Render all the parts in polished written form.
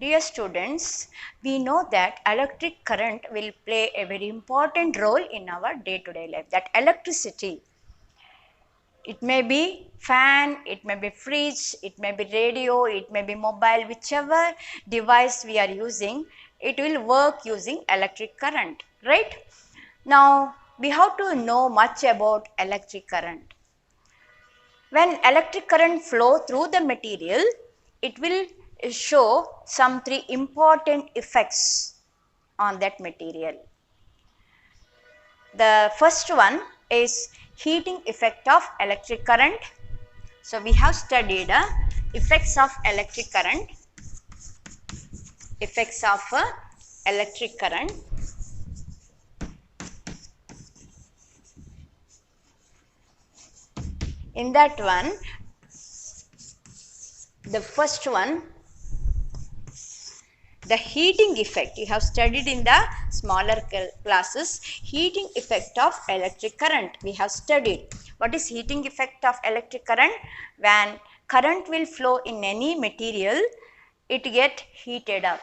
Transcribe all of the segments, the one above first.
Dear students, we know that electric current will play a very important role in our day-to-day life. That electricity, it may be fan, it may be fridge, it may be radio, it may be mobile, whichever device we are using, it will work using electric current, right? Now, we have to know much about electric current. When electric current flow through the material, it will show some three important effects on that material. The first one is heating effect of electric current. So we have studied effects of electric current, effects of electric current. In that one, the first one, the heating effect, you have studied in the smaller classes, heating effect of electric current. We have studied what is heating effect of electric current. When current will flow in any material, it get heated up.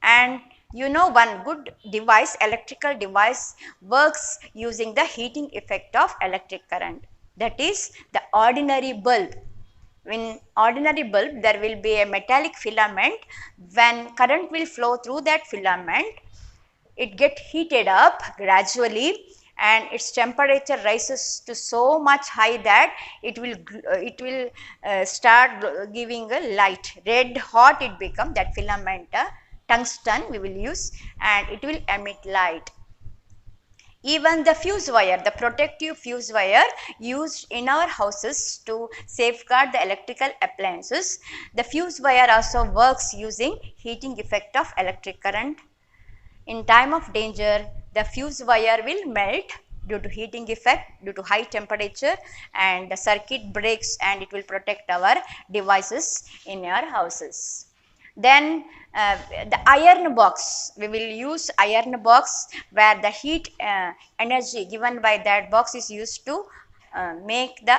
And you know, one good device, electrical device, works using the heating effect of electric current. That is the ordinary bulb. In ordinary bulb, there will be a metallic filament. When current will flow through that filament, it get heated up gradually and its temperature rises to so much high that it will start giving a light. Red hot it become, that filament, tungsten we will use, and it will emit light. Even the fuse wire, the protective fuse wire used in our houses to safeguard the electrical appliances, the fuse wire also works using heating effect of electric current. In time of danger, the fuse wire will melt due to heating effect, due to high temperature, and the circuit breaks and it will protect our devices in our houses. Then the iron box, we will use iron box where the heat energy given by that box is used to make the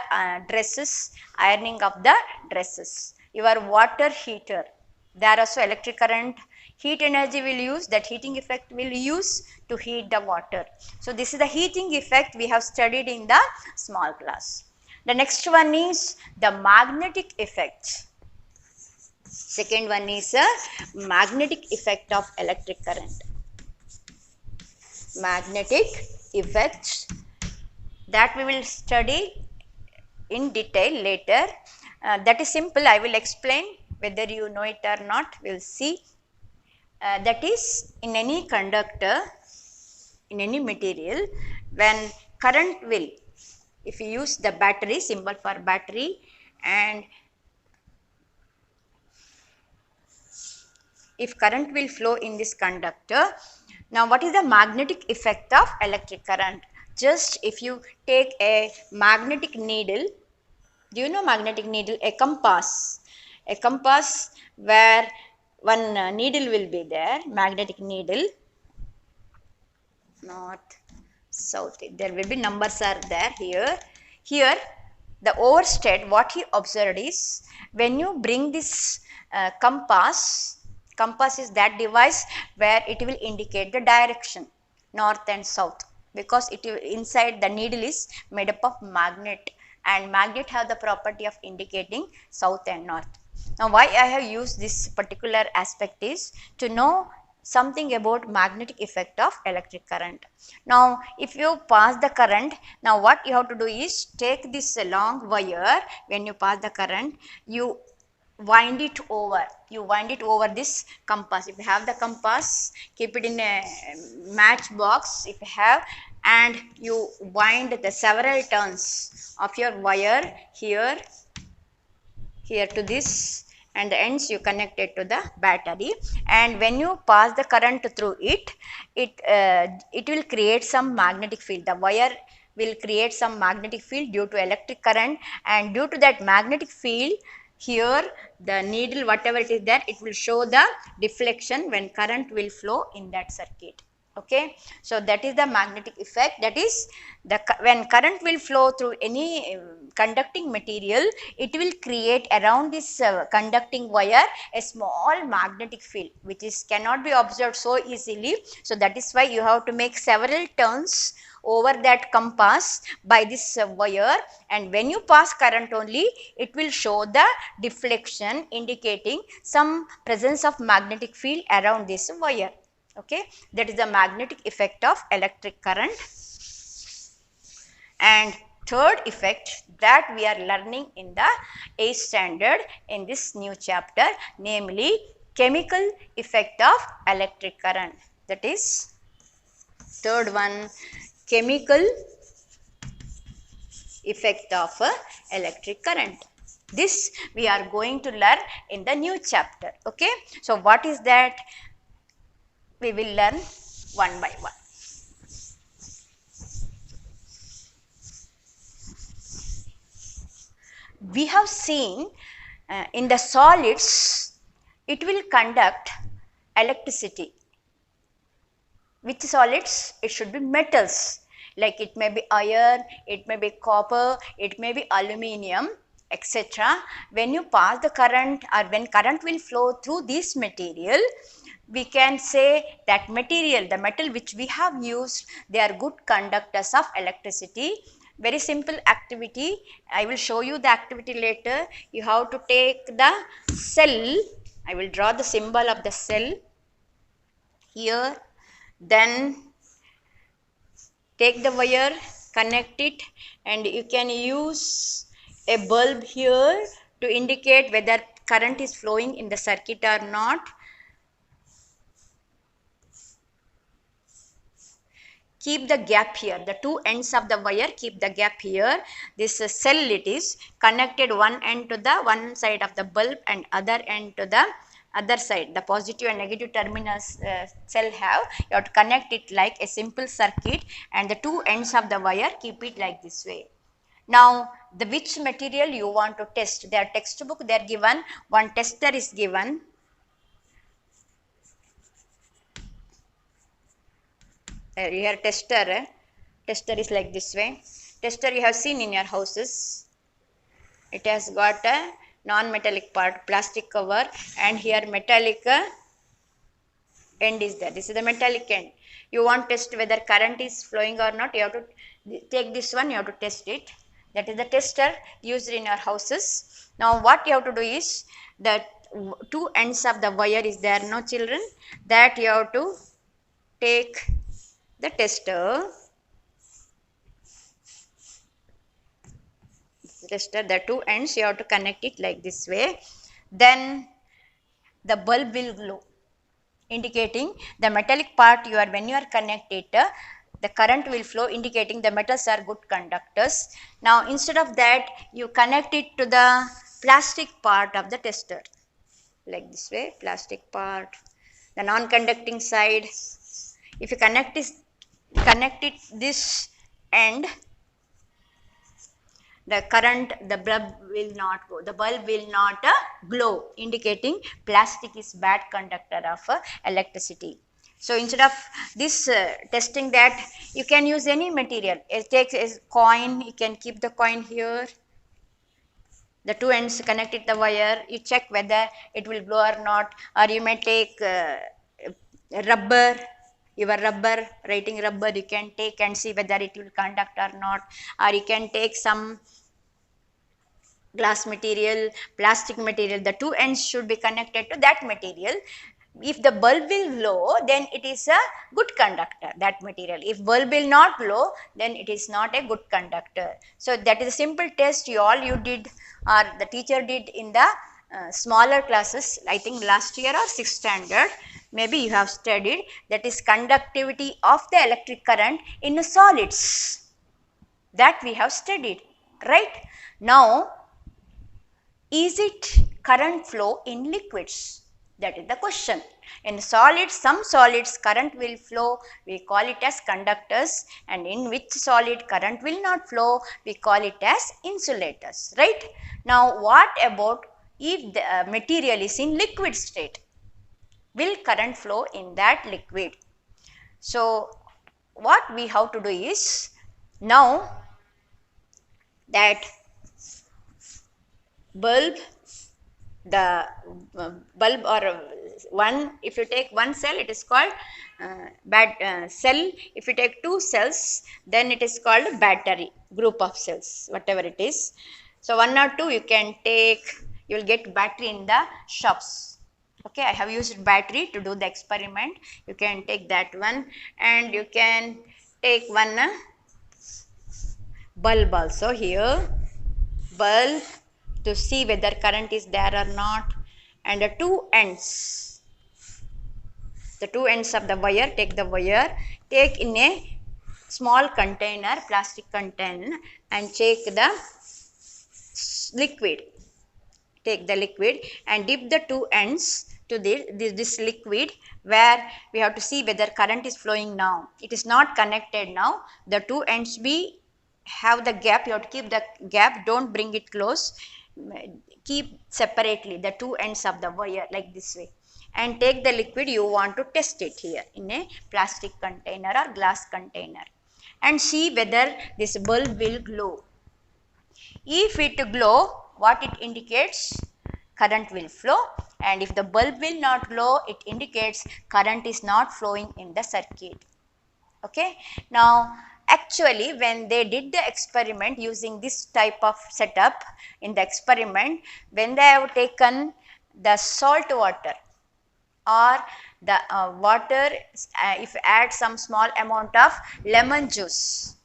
dresses, ironing of the dresses. Your water heater, there also electric current, heat energy will use, that heating effect will use to heat the water. So this is the heating effect we have studied in the small class. The next one is the magnetic effect. Second one is a magnetic effect of electric current. Magnetic effects that we will study in detail later. That is simple, I will explain, whether you know it or not, we will see. That is, in any conductor, in any material, when current will, if you use the battery, symbol for battery, and if current will flow in this conductor. Now what is the magnetic effect of electric current? Just if you take a magnetic needle, do you know magnetic needle? A compass where one needle will be there, magnetic needle, north, south, there will be numbers are there here. Here the Oersted, what he observed is, when you bring this compass is that device where it will indicate the direction, north and south, because it inside the needle is made up of magnet, and magnet have the property of indicating south and north. Now why I have used this particular aspect is to know something about magnetic effect of electric current. Now if you pass the current, now what you have to do is take this long wire, when you pass the current, you wind it over this compass. If you have the compass, keep it in a match box if you have, and you wind the several turns of your wire here to this, and the ends you connect it to the battery, and when you pass the current through it will create some magnetic field. The wire will create some magnetic field due to electric current, and due to that magnetic field, here the needle, whatever it is there, it will show the deflection when current will flow in that circuit. Okay, so that is the magnetic effect. That is, when current will flow through any conducting material, it will create around this conducting wire a small magnetic field which is cannot be observed so easily. So that is why you have to make several turns over that compass by this wire, and when you pass current only, it will show the deflection indicating some presence of magnetic field around this wire. Okay, that is the magnetic effect of electric current. And third effect that we are learning in the 8th standard in this new chapter, namely chemical effect of electric current. That is third one, chemical effect of electric current. This we are going to learn in the new chapter. Okay, so what is that? We will learn one by one. We have seen in the solids, it will conduct electricity. Which solids? It should be metals, like it may be iron, it may be copper, it may be aluminium, etc. When you pass the current, or when current will flow through this material, we can say that material, the metal which we have used, they are good conductors of electricity. Very simple activity. I will show you the activity later. You have to take the cell. I will draw the symbol of the cell here. Then take the wire, connect it, and you can use a bulb here to indicate whether current is flowing in the circuit or not. Keep the gap here, the two ends of the wire, keep the gap here. This cell, it is connected one end to the one side of the bulb and other end to the other side. The positive and negative terminals cell have, you have to connect it like a simple circuit, and the two ends of the wire keep it like this way. Now the which material you want to test, their textbook they are given, one tester is given. Here tester is like this way. Tester you have seen in your houses. It has got a non-metallic part, plastic cover, and here metallic end is there. This is the metallic end. You want to test whether current is flowing or not, you have to take this one, you have to test it. That is the tester used in your houses. Now what you have to do is, the two ends of the wire is there, no children, that you have to take the tester, the two ends you have to connect it like this way. Then the bulb will glow, indicating the metallic part you are, when you are connected, the current will flow, indicating the metals are good conductors. Now instead of that, you connect it to the plastic part of the tester like this way, plastic part, the non-conducting side. If you connect it this end, the current, the bulb will not go, the bulb will not glow, indicating plastic is bad conductor of electricity. So instead of this testing that, you can use any material. It takes a coin, you can keep the coin here, the two ends connected the wire, you check whether it will glow or not. Or you may take rubber, your rubber, writing rubber, you can take and see whether it will conduct or not. Or you can take some glass material, plastic material, the two ends should be connected to that material. If the bulb will glow, then it is a good conductor, that material. If bulb will not glow, then it is not a good conductor. So that is a simple test you did, or the teacher did in the smaller classes, I think last year or 6th standard, maybe you have studied, that is conductivity of the electric current in solids, that we have studied, right? Now, is it current flow in liquids? That is the question. In solids, some solids current will flow, we call it as conductors, and in which solid current will not flow, we call it as insulators, right? Now, what about if the material is in liquid state? Will current flow in that liquid? So what we have to do is, now that bulb, the bulb or one, if you take one cell it is called cell. If you take two cells then it is called battery, group of cells, whatever it is. So one or two you can take, you will get battery in the shops. Okay, I have used battery to do the experiment. You can take that one, and you can take one bulb also here, bulb, to see whether current is there or not. And the two ends of the wire, take the wire, take in a small container, plastic container, and take the liquid. Take the liquid and dip the two ends to this liquid, where we have to see whether current is flowing now. It is not connected now. The two ends have the gap. You have to keep the gap. Don't bring it close. Keep separately the two ends of the wire like this way, and take the liquid. You want to test it here in a plastic container or glass container, and see whether this bulb will glow. If it glow, what it indicates? Current will flow. And if the bulb will not glow, it indicates current is not flowing in the circuit. Okay. Now actually when they did the experiment using this type of setup, in the experiment, when they have taken the salt water or the water, if you add some small amount of lemon juice,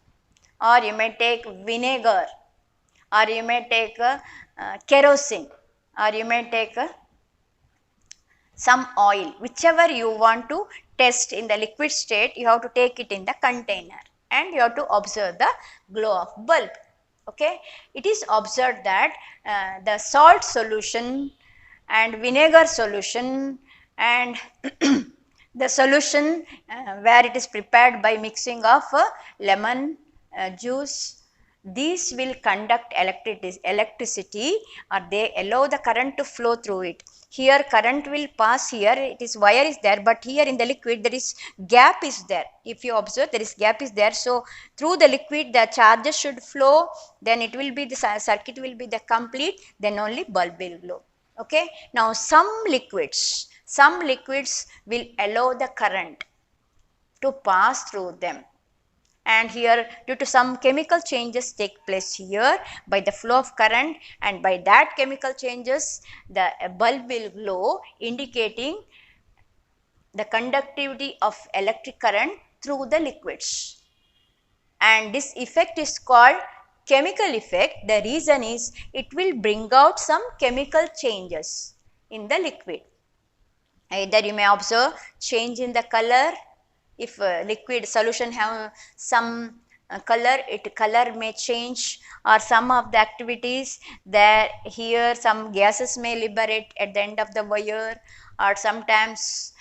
or you may take vinegar, or you may take kerosene, or you may take some oil, whichever you want to test in the liquid state. You have to take it in the container and you have to observe the glow of bulb. Okay. It is observed that the salt solution and vinegar solution and the solution where it is prepared by mixing of lemon juice, these will conduct electricity, or they allow the current to flow through it. Here current will pass here, it is wire is there, but here in the liquid there is gap is there. If you observe, there is gap is there. So through the liquid the charges should flow, then it will be, the circuit will be the complete, then only bulb will glow. Okay. Now some liquids will allow the current to pass through them, and here due to some chemical changes take place here by the flow of current, and by that chemical changes the bulb will glow, indicating the conductivity of electric current through the liquids. And this effect is called chemical effect. The reason is it will bring out some chemical changes in the liquid. Either you may observe change in the color. If liquid solution have some color may change, or some of the activities that here some gases may liberate at the end of the wire, or sometimes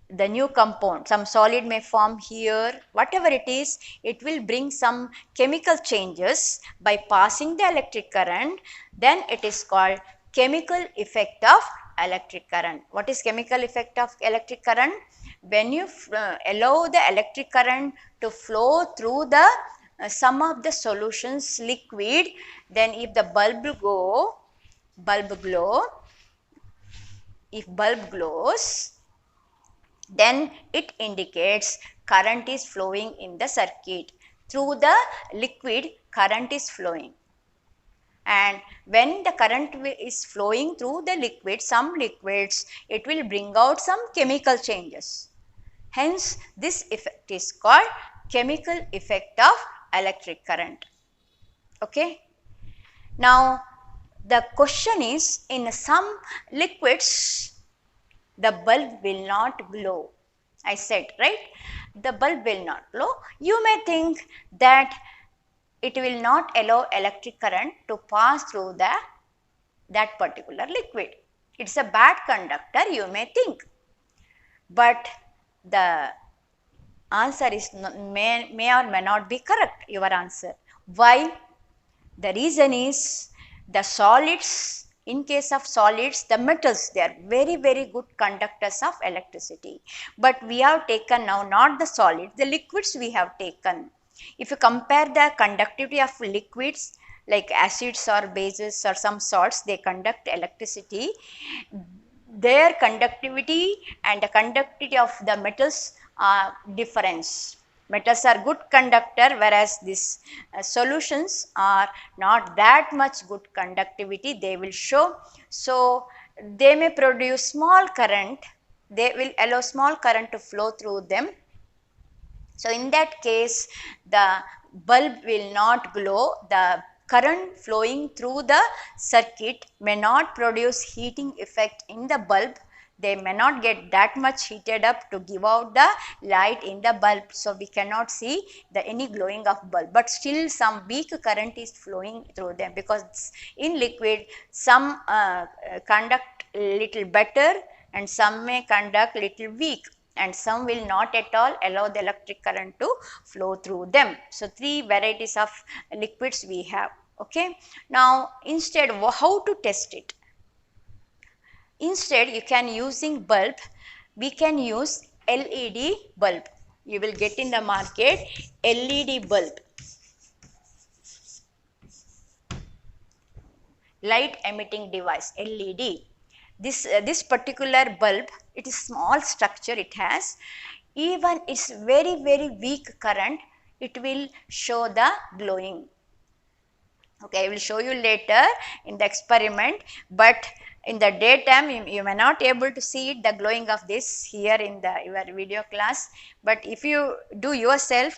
the new compound, some solid may form here. Whatever it is, it will bring some chemical changes by passing the electric current. Then it is called chemical effect of electric current. What is chemical effect of electric current? When you allow the electric current to flow through the some of the solutions liquid, then if the bulb glows, then it indicates current is flowing in the circuit. Through the liquid current is flowing. And when the current is flowing through the liquid, some liquids, it will bring out some chemical changes. Hence, this effect is called chemical effect of electric current. Okay. Now, the question is, in some liquids, the bulb will not glow. I said, right? The bulb will not glow. You may think that it will not allow electric current to pass through that particular liquid. It's a bad conductor, you may think. But the answer is may or may not be correct, your answer. Why? The reason is the solids In case of solids, the metals, they are very, very good conductors of electricity. But we have taken now not the solids, the liquids we have taken. If you compare the conductivity of liquids like acids or bases or some salts, they conduct electricity. Their conductivity and the conductivity of the metals are different. Metals are good conductor, whereas these solutions are not that much good conductivity, they will show. So they may produce small current, they will allow small current to flow through them. So in that case, the bulb will not glow, the current flowing through the circuit may not produce heating effect in the bulb. They may not get that much heated up to give out the light in the bulb. So we cannot see any glowing of bulb, but still some weak current is flowing through them, because in liquid some conduct little better and some may conduct little weak, and some will not at all allow the electric current to flow through them. So three varieties of liquids we have. Okay. Now instead, how to test it? Instead, you can using bulb, we can use LED bulb. You will get in the market LED bulb, light emitting device, LED. This particular bulb, it is small structure it has, even it's very, very weak current, it will show the glowing. Okay, I will show you later in the experiment, but in the daytime you may not able to see it, the glowing of this here in your video class, but if you do yourself,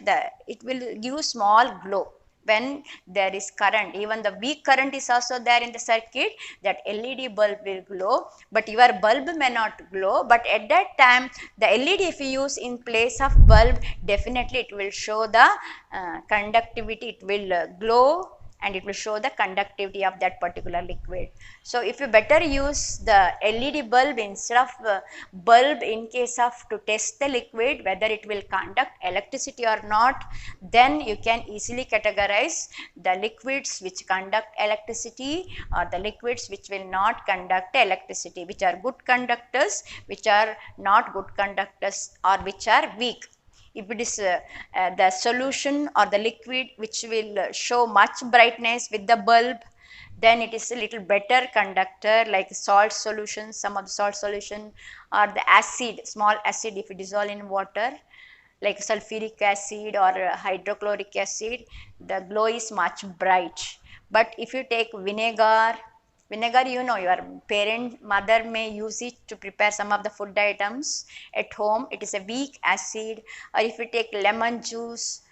it will give small glow when there is current. Even the weak current is also there in the circuit, that LED bulb will glow, but your bulb may not glow. But at that time, the LED if you use in place of bulb, definitely it will show the conductivity, it will glow, and it will show the conductivity of that particular liquid. So if you better use the LED bulb instead of bulb in case of to test the liquid whether it will conduct electricity or not, then you can easily categorize the liquids which conduct electricity or the liquids which will not conduct electricity, which are good conductors, which are not good conductors, or which are weak. If it is the solution or the liquid which will show much brightness with the bulb, then it is a little better conductor, like salt solution, some of the salt solution, or the acid, small acid if you dissolve in water, like sulfuric acid or hydrochloric acid, the glow is much bright. But if you take vinegar, you know, your mother may use it to prepare some of the food items at home. It is a weak acid. Or if you take lemon juice,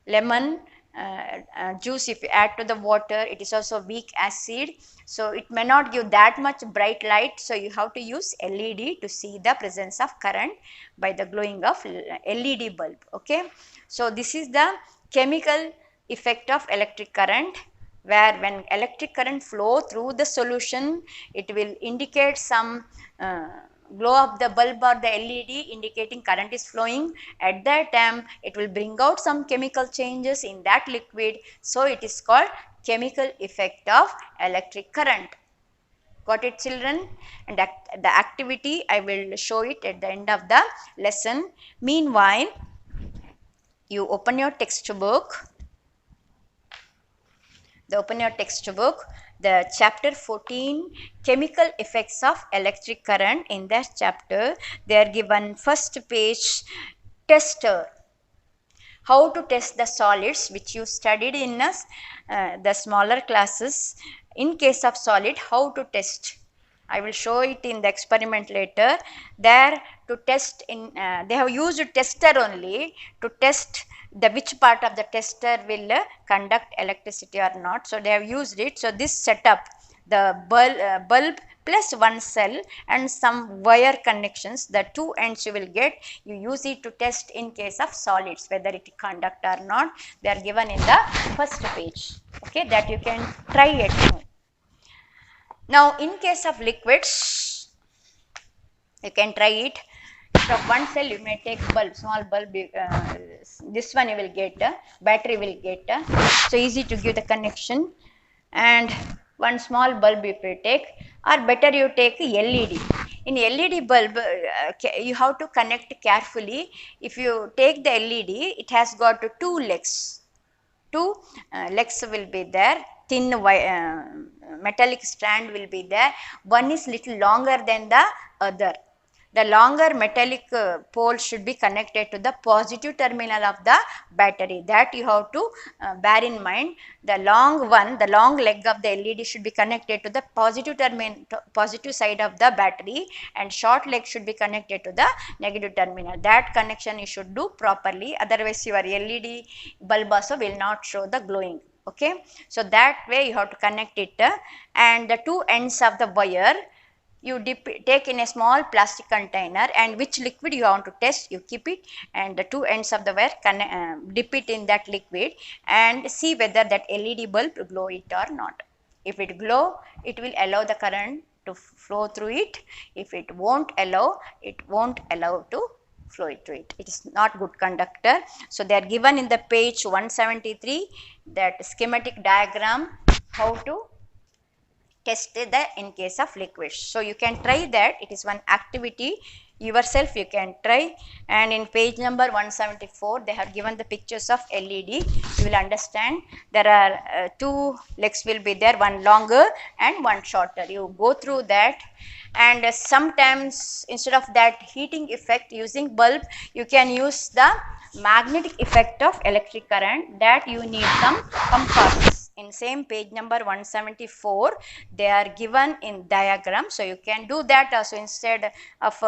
juice if you add to the water, it is also weak acid. So it may not give that much bright light. So you have to use LED to see the presence of current by the glowing of LED bulb. Okay. So this is the chemical effect of electric current, where when electric current flow through the solution, it will indicate some glow of the bulb or the LED indicating current is flowing. At that time, it will bring out some chemical changes in that liquid. So it is called chemical effect of electric current. Got it, children? And the activity, I will show it at the end of the lesson. Meanwhile, you open your textbook. Open your textbook, the chapter 14, chemical effects of electric current. In that chapter, they are given first page, tester. How to test the solids, which you studied in the smaller classes. In case of solid, how to test. I will show it in the experiment later. There to test in, they have used a tester only to test which part of the tester will conduct electricity or not. So they have used it. So this setup, the bulb plus one cell and some wire connections, the two ends you will get, you use it to test in case of solids whether it conduct or not. They are given in the first page. Okay, that you can try at home. Now in case of liquids, you can try it. From one cell you may take bulb, small bulb, this one you will get, battery will get. So easy to give the connection. And one small bulb if you take, or better you take LED. In LED bulb, you have to connect carefully. If you take the LED, it has got two legs. Two legs will be there, thin metallic strand will be there. One is little longer than the other. The longer metallic pole should be connected to the positive terminal of the battery. That you have to bear in mind. The long one, the long leg of the LED should be connected to the positive side of the battery, and short leg should be connected to the negative terminal. That connection you should do properly, otherwise your LED bulb also will not show the glowing. Okay, so that way you have to connect it, and the two ends of the wire you take in a small plastic container, and which liquid you want to test, you keep it, and the two ends of the wire dip it in that liquid and see whether that LED bulb glow it or not. If it glow, it will allow the current to flow through it. If it won't allow, it won't allow to flow through it. It is not good conductor. So they are given in the page 173, that schematic diagram how to test the in case of liquids. So you can try that. It is one activity yourself you can try. And in page number 174 they have given the pictures of LED. You will understand there are two legs will be there, one longer and one shorter. You go through that, and sometimes instead of that heating effect using bulb, you can use the magnetic effect of electric current. That you need some compass. In same page number 174 they are given in diagram. So you can do that also. Instead of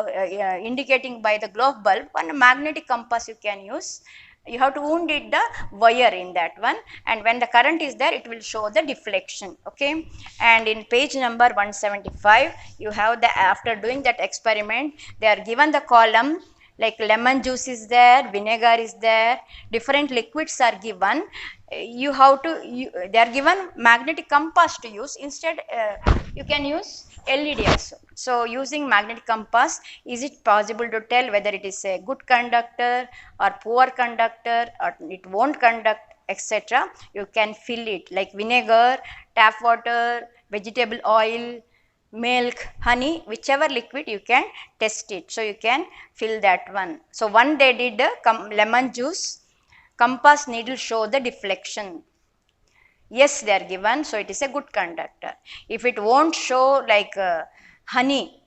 indicating by the glow bulb, one magnetic compass you can use. You have to wound it the wire in that one, and when the current is there, it will show the deflection. Okay, and in page number 175 you have the, after doing that experiment, they are given the column like lemon juice is there, vinegar is there, different liquids are given. You have to, they are given magnetic compass to use. Instead you can use LED also. So using magnetic compass, is it possible to tell whether it is a good conductor or poor conductor, or it won't conduct, etc. You can fill it like vinegar, tap water, vegetable oil, milk, honey, whichever liquid you can test it. So you can fill that one. So one they did lemon juice, compass needle show the deflection. Yes, they are given, so it is a good conductor. If it won't show like honey,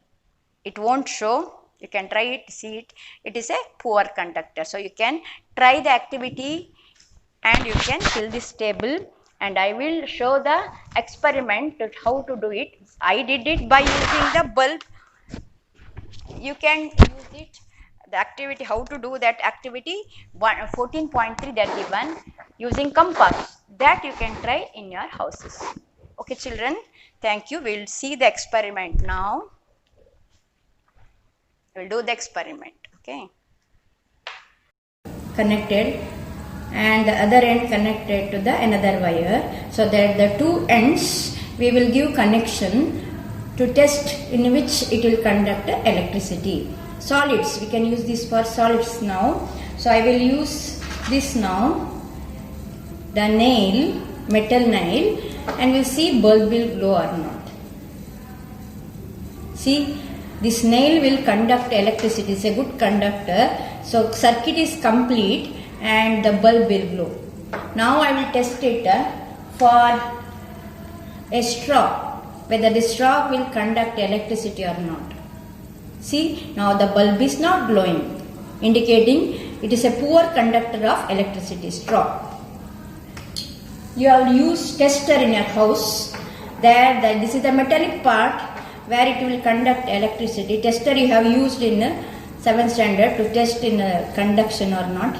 it won't show, you can try it, see it, it is a poor conductor. So you can try the activity and you can fill this table, and I will show the experiment how to do it. I did it by using the bulb. You can use it. The activity, how to do that activity, 14.3 they are given using compass. That you can try in your houses. Okay children, thank you. We will see the experiment now. We will do the experiment. Okay. Connected, and the other end connected to the another wire, so that the two ends we will give connection to test in which it will conduct electricity. Solids, we can use this for solids now. So I will use this now, the nail, metal nail, and we'll see bulb will glow or not. See, this nail will conduct electricity, it's a good conductor. So circuit is complete and the bulb will glow. Now I will test it for a straw, whether the straw will conduct electricity or not. See, now the bulb is not glowing, indicating it is a poor conductor of electricity, straw. You have used tester in your house. There, this is the metallic part where it will conduct electricity. Tester you have used in 7th standard to test in conduction or not.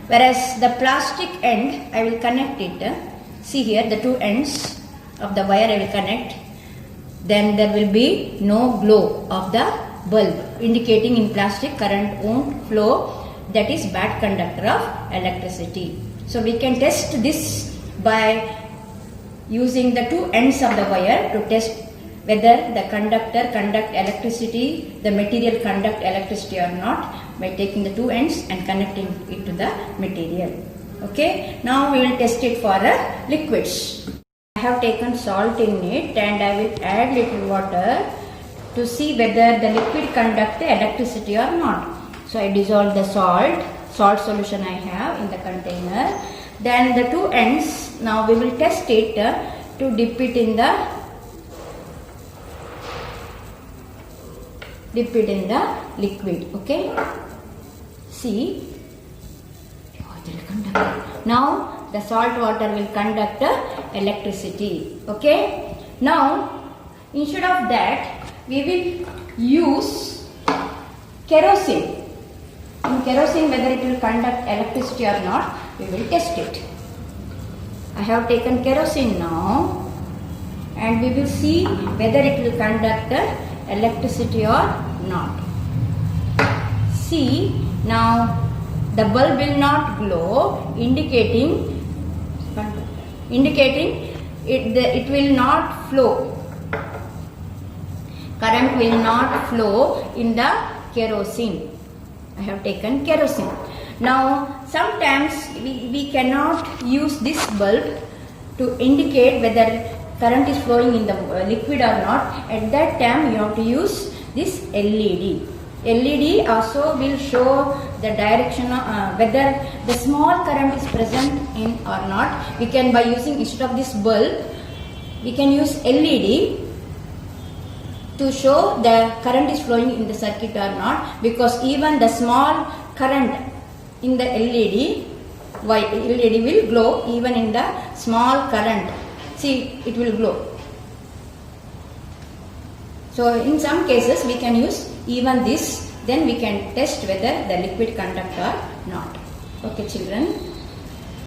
Whereas the plastic end, I will connect it. See here, the two ends of the wire I will connect. Then there will be no glow of the bulb, indicating in plastic current won't flow. That is bad conductor of electricity. So we can test this by using the two ends of the wire to test whether the conductor conduct electricity, the material conduct electricity or not, by taking the two ends and connecting it to the material. Okay, now we will test it for liquids. I have taken salt in it and I will add little water to see whether the liquid conduct the electricity or not. So I dissolve the salt solution I have in the container. Then the two ends, now we will test it to dip it in the liquid. Okay, see, now the salt water will conduct electricity. Okay, now instead of that we will use kerosene. In kerosene, whether it will conduct electricity or not, we will test it. I have taken kerosene now and we will see whether it will conduct electricity or not. See, now the bulb will not glow, indicating it will not flow. Current will not flow in the kerosene. I have taken kerosene. Now sometimes we cannot use this bulb to indicate whether current is flowing in the liquid or not. At that time you have to use this LED. LED also will show the direction of whether the small current is present in or not. We can, by using, instead of this bulb, we can use LED to show the current is flowing in the circuit or not, because even the small current in the LED will glow even in the small current. See, it will glow. So in some cases we can use even this, then we can test whether the liquid conduct or not. Okay children.